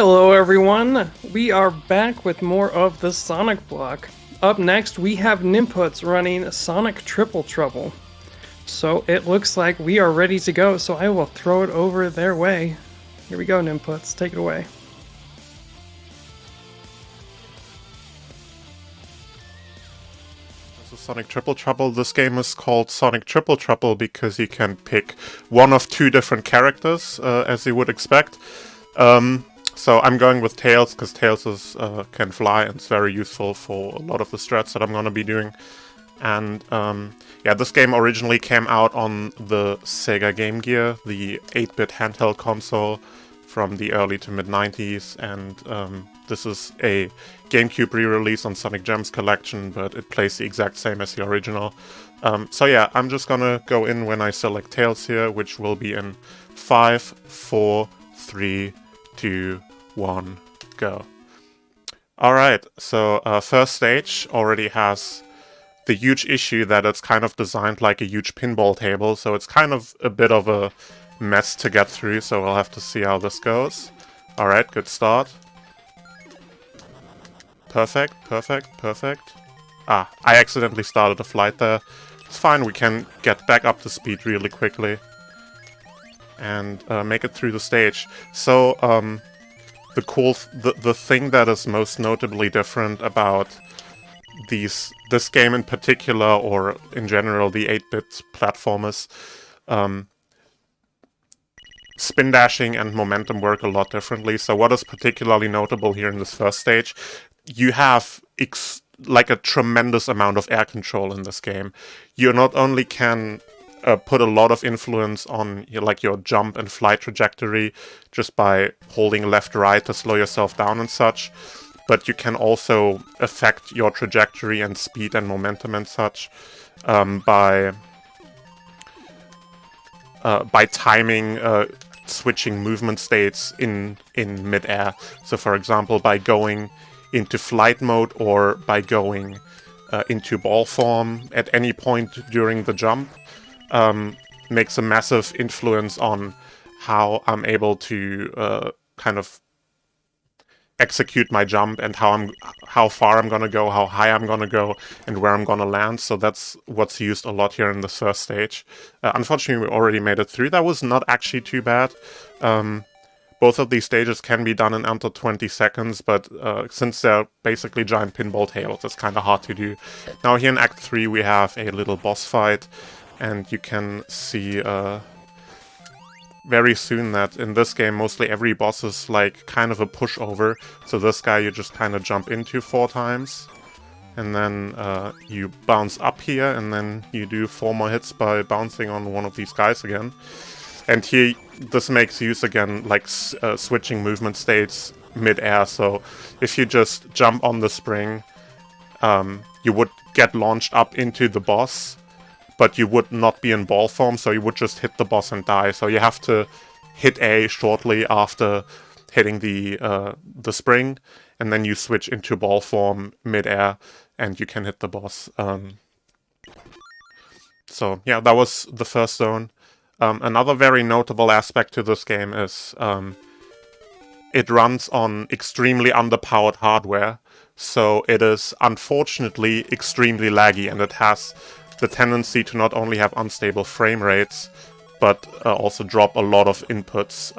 Hello everyone, we are back with more of the Sonic block. Up next we have Nimputs running Sonic Triple Trouble. So it looks like we are ready to go, so I will throw it over their way. Here we go, Nimputs, take it away. So Sonic Triple Trouble, this game is called Sonic Triple Trouble because you can pick one of two different characters, as you would expect. So I'm going with Tails, because Tails can fly and it's very useful for a lot of the strats that I'm going to be doing. And yeah, this game originally came out on the Sega Game Gear, the 8-bit handheld console from the early to mid-90s, and this is a GameCube re-release on Sonic Gems Collection, but it plays the exact same as the original. So yeah, I'm just gonna go in when I select Tails here, which will be in 5, 4, 3, 2, 1, go. Alright, so first stage already has the huge issue that it's kind of designed like a huge pinball table, so it's kind of a bit of a mess to get through, so we'll have to see how this goes. Alright, good start. Perfect, perfect, perfect. Ah, I accidentally started a flight there. It's fine, we can get back up to speed really quickly and make it through the stage. So, the thing that is most notably different about this game in particular, or in general the 8-bit platformers, spin dashing and momentum work a lot differently. So what is particularly notable here in this first stage, you have like a tremendous amount of air control in this game. You not only can put a lot of influence on your jump and flight trajectory just by holding left, right to slow yourself down and such, but you can also affect your trajectory and speed and momentum and such by timing switching movement states in mid-air. So for example, by going into flight mode or by going into ball form at any point during the jump makes a massive influence on how I'm able to kind of execute my jump and how far I'm gonna go, how high I'm gonna go, and where I'm gonna land. So that's what's used a lot here in the first stage. Unfortunately, we already made it through. That was not actually too bad. Both of these stages can be done in under 20 seconds, but since they're basically giant pinball tables, it's kind of hard to do. Now here in Act 3 we have a little boss fight, and you can see very soon that in this game mostly every boss is like kind of a pushover. So this guy you just kind of jump into 4 times, and then you bounce up here, and then you do 4 more hits by bouncing on one of these guys again. And here this makes use again like switching movement states mid-air. So if you just jump on the spring, you would get launched up into the boss, but you would not be in ball form, so you would just hit the boss and die. So you have to hit A shortly after hitting the spring, and then you switch into ball form mid-air, and you can hit the boss. So yeah, that was the first zone. Another very notable aspect to this game is it runs on extremely underpowered hardware, so it is unfortunately extremely laggy, and it has the tendency to not only have unstable frame rates, but also drop a lot of inputs.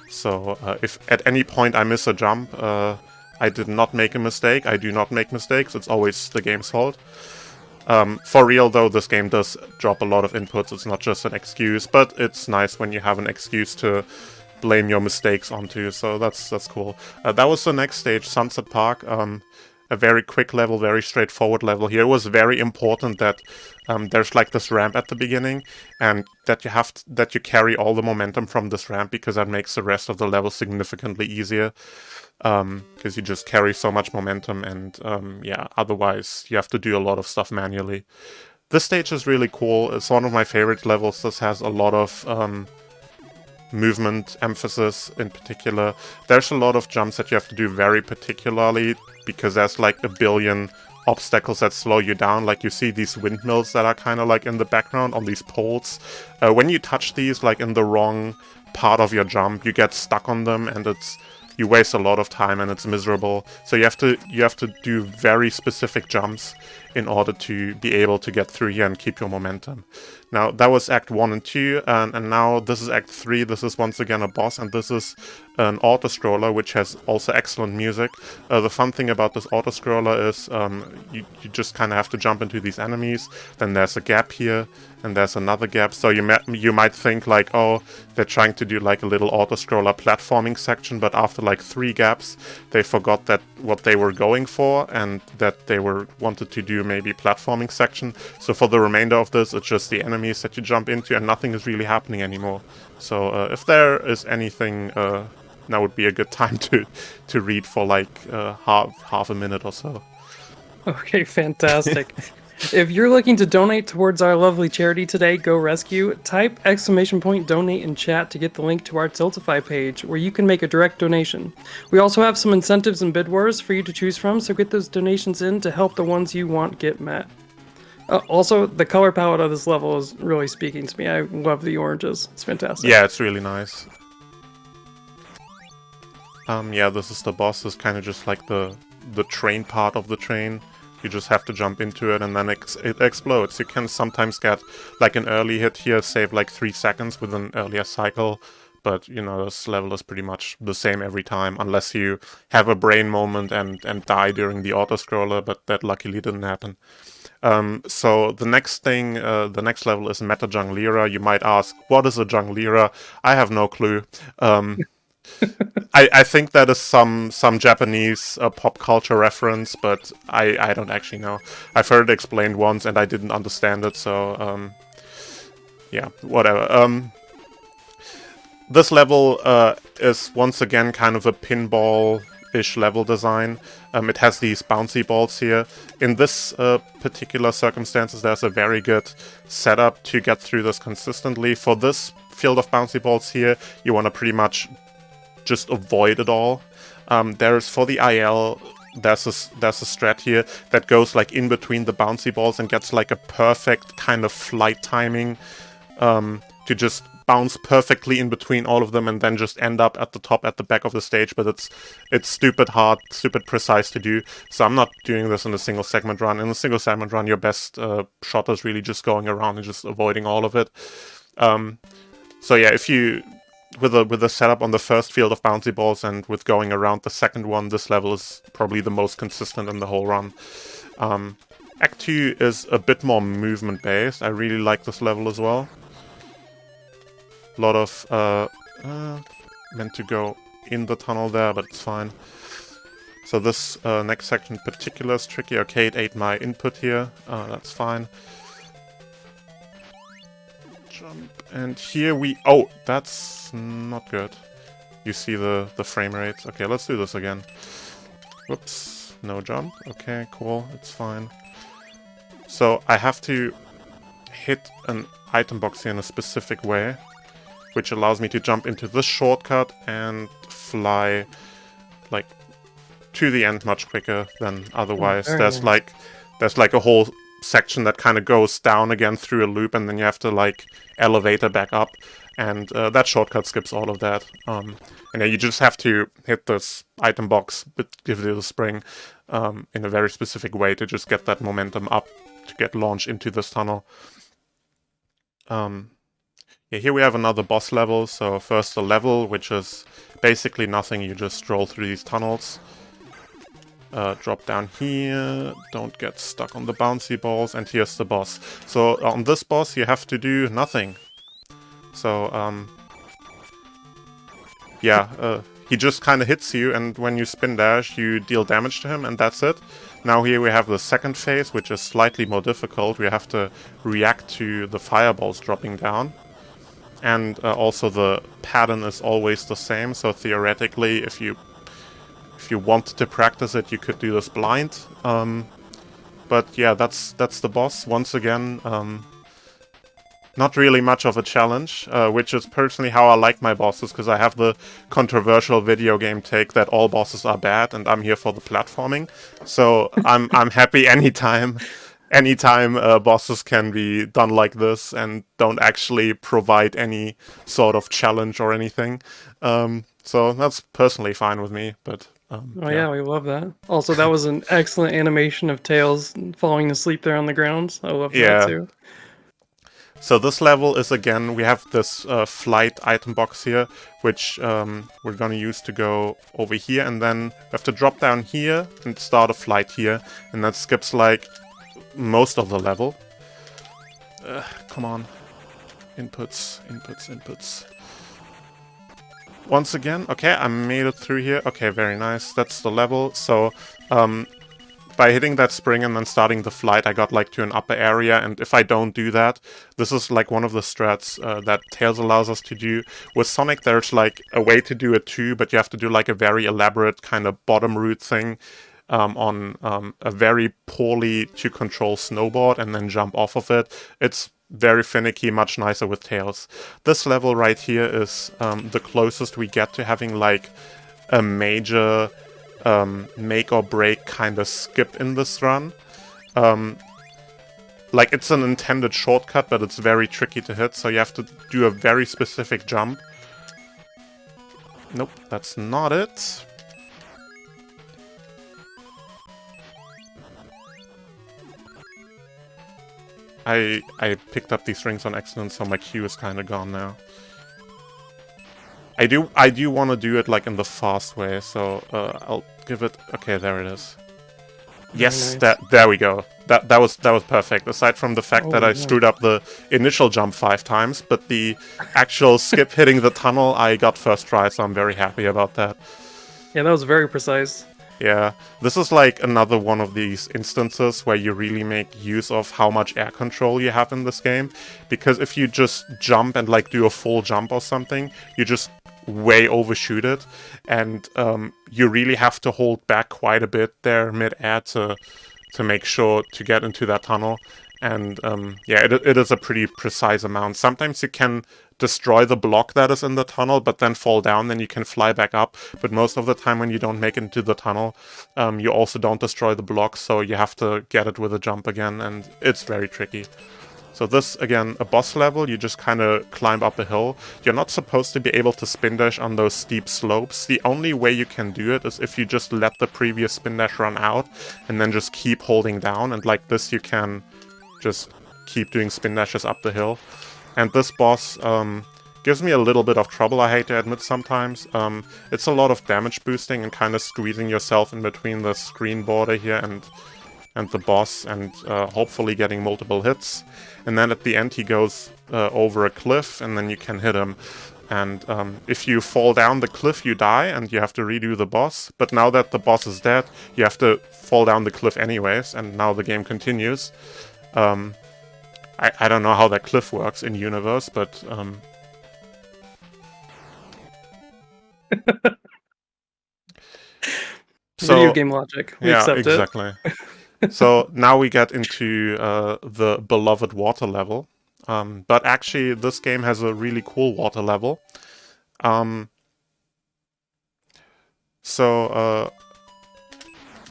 So if at any point I miss a jump, I did not make a mistake. I do not make mistakes. It's always the game's fault. For real though, this game does drop a lot of inputs. It's not just an excuse, but it's nice when you have an excuse to blame your mistakes onto. So that's cool. That was the next stage, Sunset Park. A very quick level, very straightforward level here. It was very important that there's like this ramp at the beginning, and that you carry all the momentum from this ramp, because that makes the rest of the level significantly easier. Because you just carry so much momentum, and yeah, otherwise you have to do a lot of stuff manually. This stage is really cool. It's one of my favorite levels. This has a lot of movement emphasis in particular. There's a lot of jumps that you have to do very particularly, because there's like a billion obstacles that slow you down. Like you see these windmills that are kind of like in the background on these poles. When you touch these like in the wrong part of your jump, you get stuck on them, and it's you waste a lot of time and it's miserable. So you have to do very specific jumps in order to be able to get through here and keep your momentum. Now, that was Act 1 and 2, and now this is Act 3. This is once again a boss, and this is an auto-scroller, which has also excellent music. The fun thing about this auto-scroller is you just kind of have to jump into these enemies, then there's a gap here, and there's another gap, so you might think like, oh, they're trying to do like a little auto-scroller platforming section, but after like 3 gaps, they forgot that what they were going for, and that they wanted to do maybe platforming section. So for the remainder of this, it's just the enemies that you jump into, and nothing is really happening anymore. So if there is anything, now would be a good time to read for like half a minute or so. Okay, fantastic. If you're looking to donate towards our lovely charity today, Go Rescue, type !donate in chat to get the link to our Tiltify page, where you can make a direct donation. We also have some incentives and bid wars for you to choose from, so get those donations in to help the ones you want get met. Also, the color palette of this level is really speaking to me. I love the oranges. It's fantastic. Yeah, it's really nice. Yeah, this is the boss. It's kind of just like the train part of the train. You just have to jump into it and then it explodes. You can sometimes get like an early hit here, save like 3 seconds with an earlier cycle. But, you know, this level is pretty much the same every time, unless you have a brain moment and die during the auto-scroller, but that luckily didn't happen. So the next thing, the next level is Meta Junglera. You might ask, what is a Junglera? I have no clue. I think that is some Japanese pop culture reference, but I don't actually know. I've heard it explained once and I didn't understand it, so yeah, whatever. This level is once again kind of a pinball-ish level design. It has these bouncy balls here. In this particular circumstances, there's a very good setup to get through this consistently. For this field of bouncy balls here, you want to pretty much just avoid it all. There's for the IL, there's a strat here that goes like in between the bouncy balls and gets like a perfect kind of flight timing to just bounce perfectly in between all of them and then just end up at the top, at the back of the stage. But it's stupid hard, stupid precise to do. So I'm not doing this in a single segment run. In a single segment run, your best shot is really just going around and just avoiding all of it. So yeah, if you with a setup on the first field of bouncy balls and with going around the second one, this level is probably the most consistent in the whole run. Act 2 is a bit more movement based. I really like this level as well. A lot of meant to go in the tunnel there, but it's fine. So this next section in particular is tricky. Okay, it ate my input here. That's fine. Jump, and here we... Oh, that's not good. You see the frame rate. Okay, let's do this again. Whoops, no jump. Okay, cool, it's fine. So I have to hit an item box here in a specific way, which allows me to jump into this shortcut and fly like to the end much quicker than otherwise. There's like a whole section that kind of goes down again through a loop, and then you have to like elevator back up, and that shortcut skips all of that. And yeah, you just have to hit this item box, but give it a spring in a very specific way to just get that momentum up to get launched into this tunnel. Yeah, here we have another boss level. So first the level, which is basically nothing. You just stroll through these tunnels. Drop down here, don't get stuck on the bouncy balls, and here's the boss. So on this boss you have to do nothing. So yeah, he just kind of hits you, and when you spin dash you deal damage to him, and that's it. Now here we have the second phase, which is slightly more difficult. We have to react to the fireballs dropping down. And also the pattern is always the same, so theoretically if you wanted to practice it, you could do this blind. But yeah, that's the boss. Once again, not really much of a challenge, which is personally how I like my bosses, because I have the controversial video game take that all bosses are bad, and I'm here for the platforming. So I'm happy anytime bosses can be done like this and don't actually provide any sort of challenge or anything. So that's personally fine with me, but Oh yeah, we love that. Also, that was an excellent animation of Tails falling asleep there on the ground. I love that Yeah. too. So this level is, again, we have this flight item box here, which we're gonna use to go over here, and then we have to drop down here and start a flight here, and that skips like most of the level. Come on. Inputs, inputs, inputs. Once again, okay, I made it through here. Okay, very nice. That's the level. So, by hitting that spring and then starting the flight, I got like to an upper area, and if I don't do that, this is like one of the strats that Tails allows us to do. With Sonic, there's like a way to do it too, but you have to do like a very elaborate kind of bottom route thing on a very poorly to control snowboard and then jump off of it. It's very finicky, much nicer with Tails. This level right here is the closest we get to having like a major make or break kind of skip in this run. Like, it's an intended shortcut, but it's very tricky to hit, so you have to do a very specific jump. Nope, that's not it. I picked up these rings on accident, so my Q is kind of gone now. I do want to do it like in the fast way, so I'll give it. Okay, there it is. Yes, nice. there we go. That was perfect. Aside from the fact that I Yeah. screwed up the initial jump 5 times, but the actual skip hitting the tunnel I got first try, so I'm very happy about that. Yeah, that was very precise. Yeah, this is like another one of these instances where you really make use of how much air control you have in this game, because if you just jump and like do a full jump or something, you just way overshoot it, and you really have to hold back quite a bit there mid-air to make sure to get into that tunnel. And yeah, it is a pretty precise amount. Sometimes you can destroy the block that is in the tunnel, but then fall down, then you can fly back up. But most of the time when you don't make it into the tunnel, you also don't destroy the block, so you have to get it with a jump again, and it's very tricky. So this, again, a boss level, you just kind of climb up a hill. You're not supposed to be able to spin dash on those steep slopes. The only way you can do it is if you just let the previous spin dash run out, and then just keep holding down, and like this you can just keep doing spin dashes up the hill. And this boss gives me a little bit of trouble, I hate to admit sometimes. It's a lot of damage boosting and kind of squeezing yourself in between the screen border here and the boss, and hopefully getting multiple hits. And then at the end he goes over a cliff, and then you can hit him. And if you fall down the cliff, you die, and you have to redo the boss. But now that the boss is dead, you have to fall down the cliff anyways, and now the game continues. I don't know how that cliff works in universe, but Video game logic. We yeah, accept exactly. So now we get into the beloved water level. But actually, this game has a really cool water level. So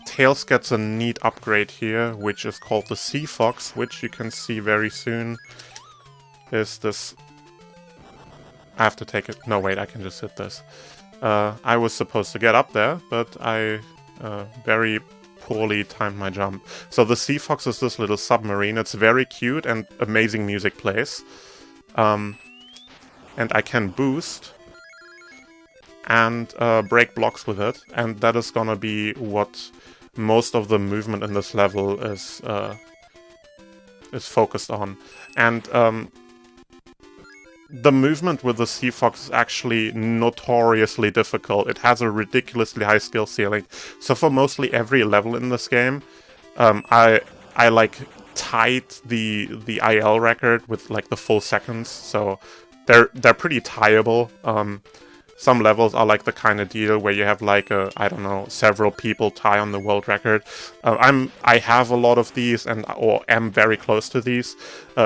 Tails gets a neat upgrade here, which is called the Sea Fox, which you can see very soon is this... I have to take it... No, wait, I can just hit this. I was supposed to get up there, but I very poorly timed my jump. So the Sea Fox is this little submarine. It's very cute and amazing music plays. And I can boost and break blocks with it, and that is gonna be what most of the movement in this level is focused on. And the movement with the Sea Fox is actually notoriously difficult. It has a ridiculously high skill ceiling. So for mostly every level in this game, I like tied the IL record with like the full seconds. So they're pretty tieable. Some levels are like the kind of deal where you have like I don't know, several people tie on the world record. I have a lot of these or am very close to these.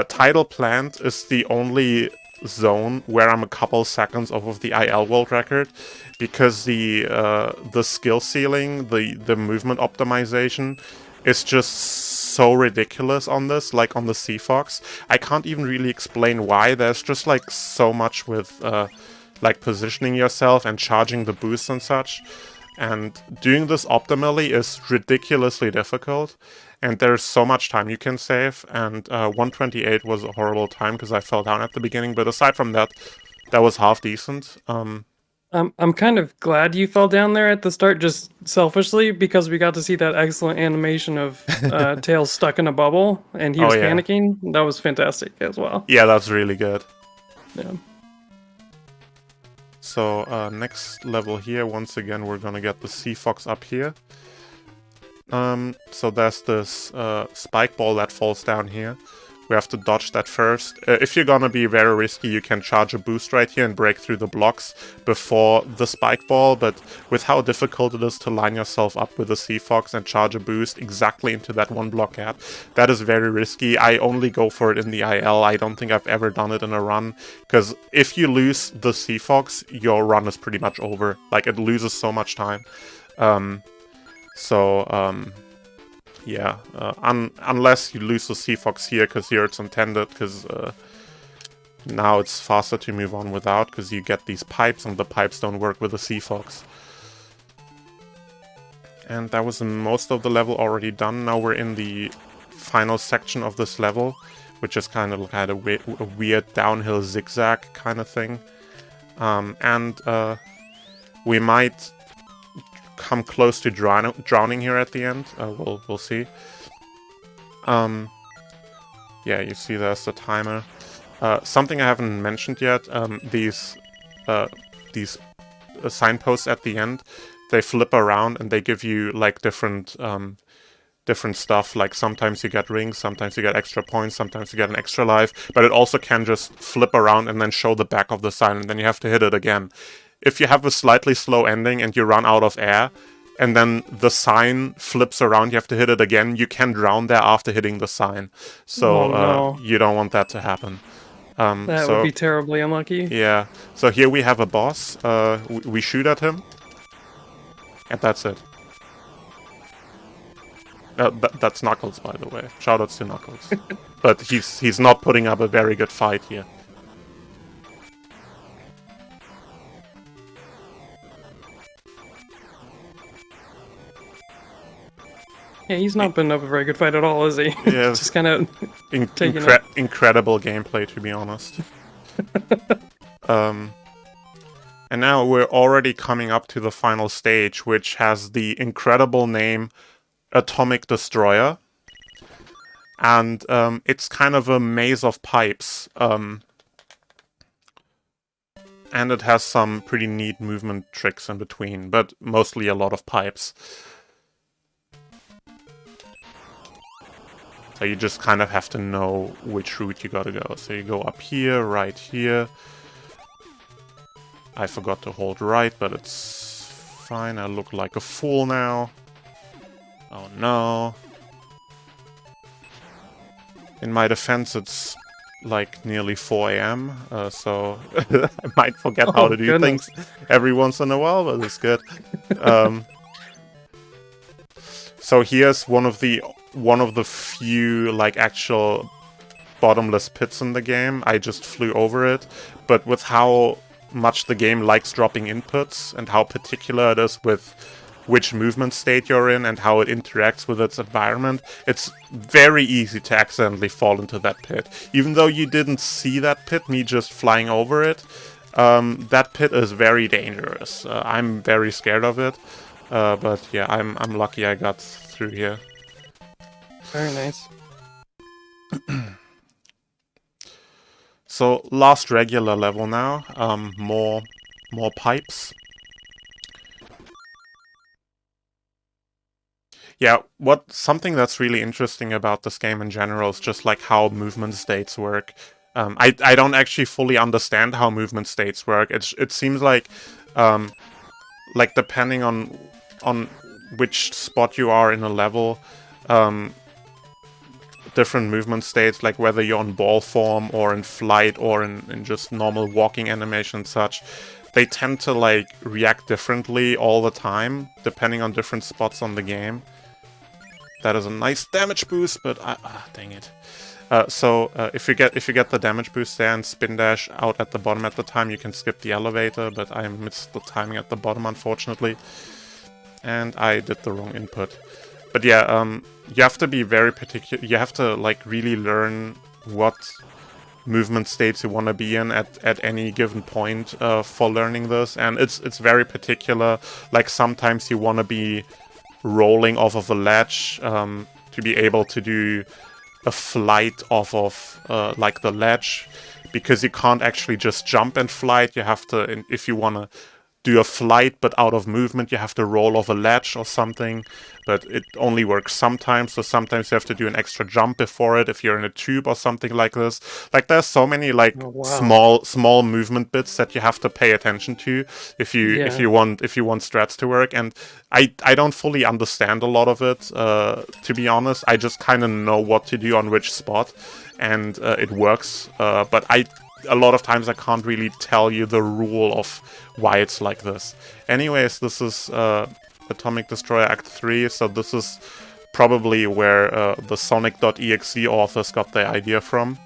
Tidal Plant is the only zone where I'm a couple seconds off of the IL world record, because the skill ceiling, the movement optimization is just so ridiculous on this, like on the Sea Fox. I can't even really explain why. There's just like so much with like positioning yourself and charging the boost and such. And doing this optimally is ridiculously difficult, and there's so much time you can save, and 128 was a horrible time because I fell down at the beginning, but aside from that, that was half decent. I'm kind of glad you fell down there at the start, just selfishly, because we got to see that excellent animation of Tails stuck in a bubble and he Oh was yeah. panicking. That was fantastic as well. Yeah, that's really good. Yeah. So next level here, once again, we're gonna get the Sea Fox up here. So there's this spike ball that falls down here. We have to dodge that first. If you're gonna be very risky, you can charge a boost right here and break through the blocks before the spike ball, but with how difficult it is to line yourself up with a Sea Fox and charge a boost exactly into that one block gap, that is very risky. I only go for it in the IL. I don't think I've ever done it in a run, because if you lose the Sea Fox, your run is pretty much over. Like, it loses so much time. Yeah, unless you lose the Sea Fox here, because here it's intended, because now it's faster to move on without, because you get these pipes, and the pipes don't work with the Sea Fox. And that was most of the level already done. Now we're in the final section of this level, which is kind of a weird downhill zigzag kind of thing. We might come close to drowning here at the end. We'll see. Yeah, you see there's the timer. Something I haven't mentioned yet. These signposts at the end, they flip around and they give you like different stuff. Like sometimes you get rings, sometimes you get extra points, sometimes you get an extra life. But it also can just flip around and then show the back of the sign, and then you have to hit it again. If you have a slightly slow ending and you run out of air, and then the sign flips around, you have to hit it again, you can drown there after hitting the sign. So no. you don't want that to happen. That would be terribly unlucky. Yeah. So here we have a boss. We shoot at him. And that's it. That's Knuckles, by the way. Shoutouts to Knuckles. But he's not putting up a very good fight here. Yeah, he's not been up a very good fight at all, is he? Yeah, just kind of incredible gameplay, to be honest. And now we're already coming up to the final stage, which has the incredible name Atomic Destroyer. And it's kind of a maze of pipes. And it has some pretty neat movement tricks in between, but mostly a lot of pipes. So you just kind of have to know which route you gotta go. So you go up here, right here. I forgot to hold right, but it's fine. I look like a fool now. Oh no. In my defense, it's like nearly 4 AM, so I might forget how to do things every once in a while, but it's good. So here's one of the few like actual bottomless pits in the game. I just flew over it, but with how much the game likes dropping inputs and how particular it is with which movement state you're in and how it interacts with its environment, it's very easy to accidentally fall into that pit. Even though you didn't see that pit, me just flying over it, that pit is very dangerous. I'm very scared of it, but yeah, I'm lucky I got through here. Very nice. So last regular level now, more pipes. Yeah, something that's really interesting about this game in general is just like how movement states work. I don't actually fully understand how movement states work. It seems like depending on which spot you are in a level, different movement states, like whether you're on ball form or in flight or in just normal walking animation and such, they tend to like react differently all the time, depending on different spots on the game. That is a nice damage boost, but dang it. If you get the damage boost there and spin dash out at the bottom at the time, you can skip the elevator, but I missed the timing at the bottom, unfortunately. And I did the wrong input. But yeah, you have to be very particular. You have to, like, really learn what movement states you want to be in at any given point for learning this. And it's very particular. Like, sometimes you want to be rolling off of a ledge to be able to do a flight off of like the ledge, because you can't actually just jump and flight. You have to, if you want to do a flight but out of movement, you have to roll off a ledge or something, but it only works sometimes. So sometimes you have to do an extra jump before it if you're in a tube or something like this. Like, there's so many, like, small movement bits that you have to pay attention to if you want strats to work. And I don't fully understand a lot of it, to be honest. I just kind of know what to do on which spot, and it works. But a lot of times I can't really tell you the rule of why it's like this. Anyways, this is Atomic Destroyer Act 3, so this is probably where the Sonic.exe authors got their idea from.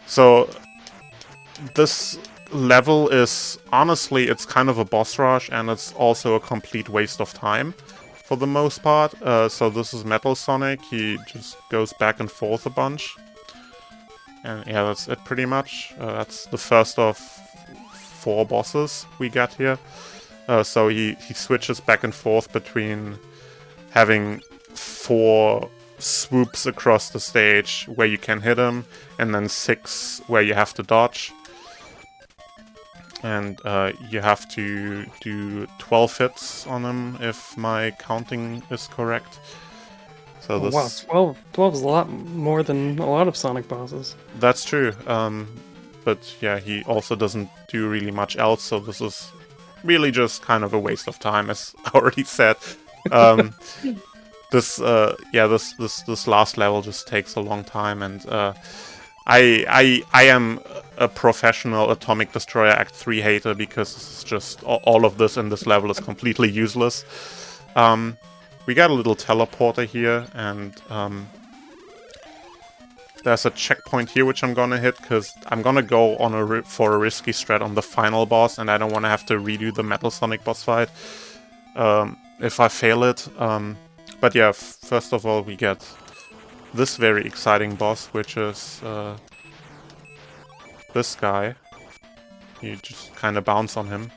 So this level is, honestly, it's kind of a boss rush, and it's also a complete waste of time for the most part. So this is Metal Sonic. He just goes back and forth a bunch. And yeah, that's it pretty much. That's the first of 4 bosses we get here. So he switches back and forth between having 4 swoops across the stage where you can hit him, and then 6 where you have to dodge. And you have to do 12 hits on him, if my counting is correct. So this... Wow, 12 is a lot more than a lot of Sonic bosses. That's true. But yeah, he also doesn't do really much else, so this is really just kind of a waste of time, as I already said. This last level just takes a long time, and I am a professional Atomic Destroyer Act 3 hater, because it's just all of this in this level is completely useless. We got a little teleporter here, and there's a checkpoint here which I'm gonna hit, because I'm gonna go on for a risky strat on the final boss, and I don't want to have to redo the Metal Sonic boss fight if I fail it. But yeah, first of all, we get this very exciting boss, which is this guy. You just kind of bounce on him.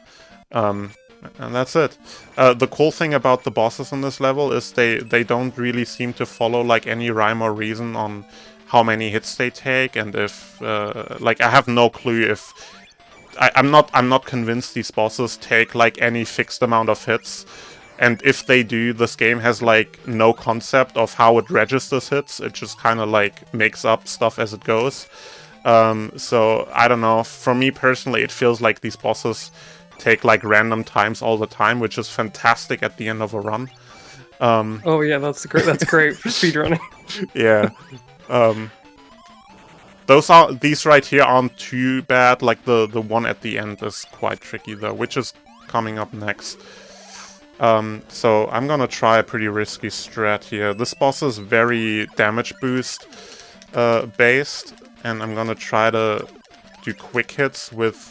And that's it. The cool thing about the bosses in this level is they don't really seem to follow, like, any rhyme or reason on how many hits they take, and if like, I have no clue if I'm not convinced these bosses take, like, any fixed amount of hits. And if they do, this game has, like, no concept of how it registers hits. It just kind of, like, makes up stuff as it goes. So I don't know. For me personally, it feels like these bosses take, like, random times all the time, which is fantastic at the end of a run. Oh yeah, that's great. That's great for speedrunning. Yeah. These right here aren't too bad. Like, the one at the end is quite tricky though, which is coming up next. So I'm gonna try a pretty risky strat here. This boss is very damage boost based, and I'm gonna try to do quick hits with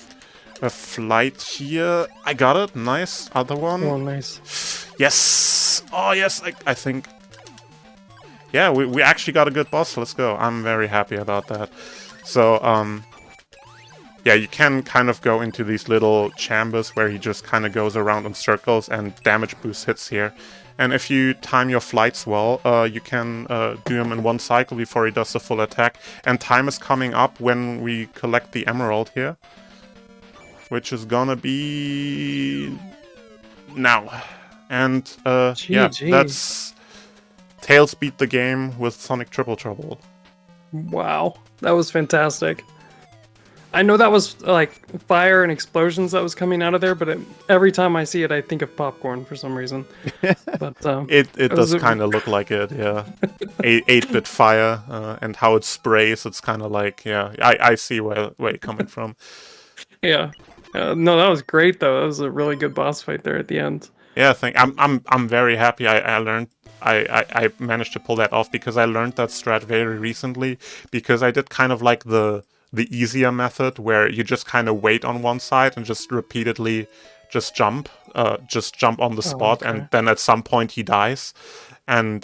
a flight here. I got it. Nice. Other one. Oh, nice. Yes. Oh, yes. I think... Yeah, we actually got a good boss. Let's go. I'm very happy about that. So, yeah, you can kind of go into these little chambers where he just kind of goes around in circles and damage boost hits here. And if you time your flights well, you can do him in one cycle before he does the full attack. And time is coming up when we collect the emerald here, which is gonna be now. And yeah, that's Tails beat the game with Sonic Triple Trouble. Wow, that was fantastic. I know that was like fire and explosions that was coming out of there, but every time I see it, I think of popcorn for some reason. But it does kind of look like it, yeah. 8-bit fire and how it sprays. It's kind of like, yeah, I see where you're coming from. Yeah, no, that was great though. That was a really good boss fight there at the end. Yeah, I'm very happy. I learned I managed to pull that off because I learned that strat very recently, because I did kind of like the easier method where you just kind of wait on one side and just repeatedly just jump on the Oh, spot, okay. and then at some point he dies. And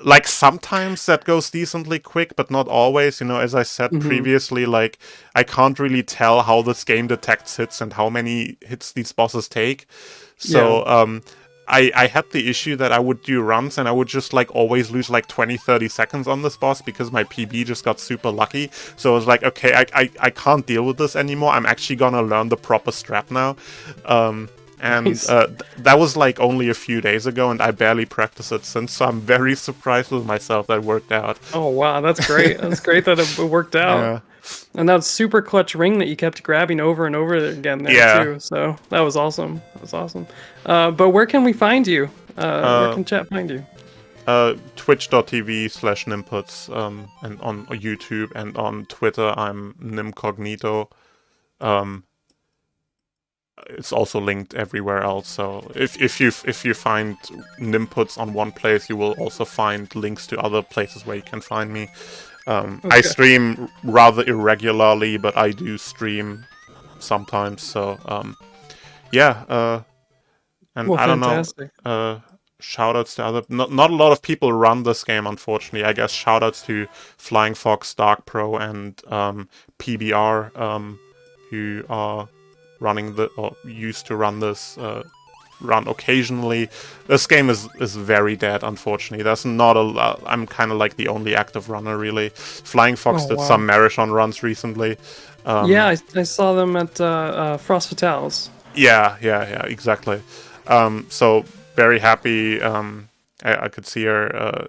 like sometimes that goes decently quick, but not always. You know, as I said Hmm. previously, like I can't really tell how this game detects hits and how many hits these bosses take. Yeah. So I had the issue that I would do runs and I would just like always lose like 20-30 seconds on this boss because my PB just got super lucky. So I was like, okay, I can't deal with this anymore. I'm actually gonna learn the proper strat now. And Nice. that was like only a few days ago, and I barely practiced it since, so I'm very surprised with myself that worked out. Oh wow, that's great. That's great that it worked out. Yeah. And that super clutch ring that you kept grabbing over and over again there Yeah. too. So that was awesome. That was awesome. But where can we find you? Where Uh, can chat find you? Twitch.tv/Nimputs, and on YouTube, and on Twitter, I'm Nimcognito. Um, it's also linked everywhere else. So if you find Nimputs on one place, you will also find links to other places where you can find me. I Okay. stream rather irregularly, but I do stream sometimes. So yeah, and Well, I don't know. fantastic. Shoutouts to other. Not a lot of people run this game, unfortunately. I guess shoutouts to Flying Fox, Dark Pro, and PBR, who are running or used to run this. Run occasionally. This game is very dead, unfortunately. There's not a. I'm kind of like the only active runner, really. Flying Fox Oh did wow. some marathon runs recently. Yeah, I saw them at Frost Fatales. Yeah, exactly. So very happy. I could see her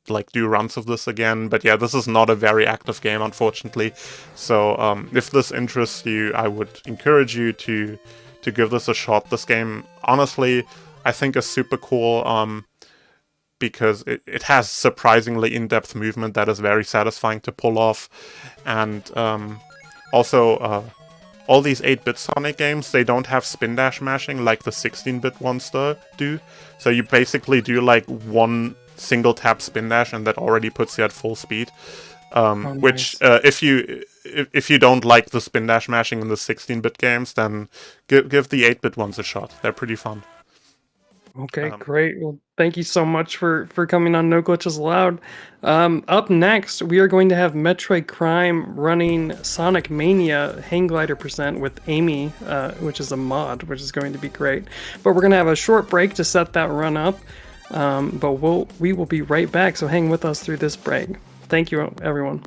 like do runs of this again, but yeah, this is not a very active game, unfortunately. So if this interests you, I would encourage you to give this a shot. This game, honestly, I think is super cool. Because it has surprisingly in-depth movement that is very satisfying to pull off, and also all these 8-bit Sonic games, they don't have spin dash mashing like the 16-bit ones do. So you basically do like one single tap spin dash, and that already puts you at full speed. Oh Which, nice. if you don't like the spin dash mashing in the 16-bit games, then give the 8-bit ones a shot. They're pretty fun. Okay, Um, great. Well, thank you so much for coming on No Glitches Allowed. Up next, we are going to have Metroid Prime running Sonic Mania Hang Glider Percent with Amy, which is a mod, which is going to be great. But we're going to have a short break to set that run up. But we will be right back, so hang with us through this break. Thank you, everyone.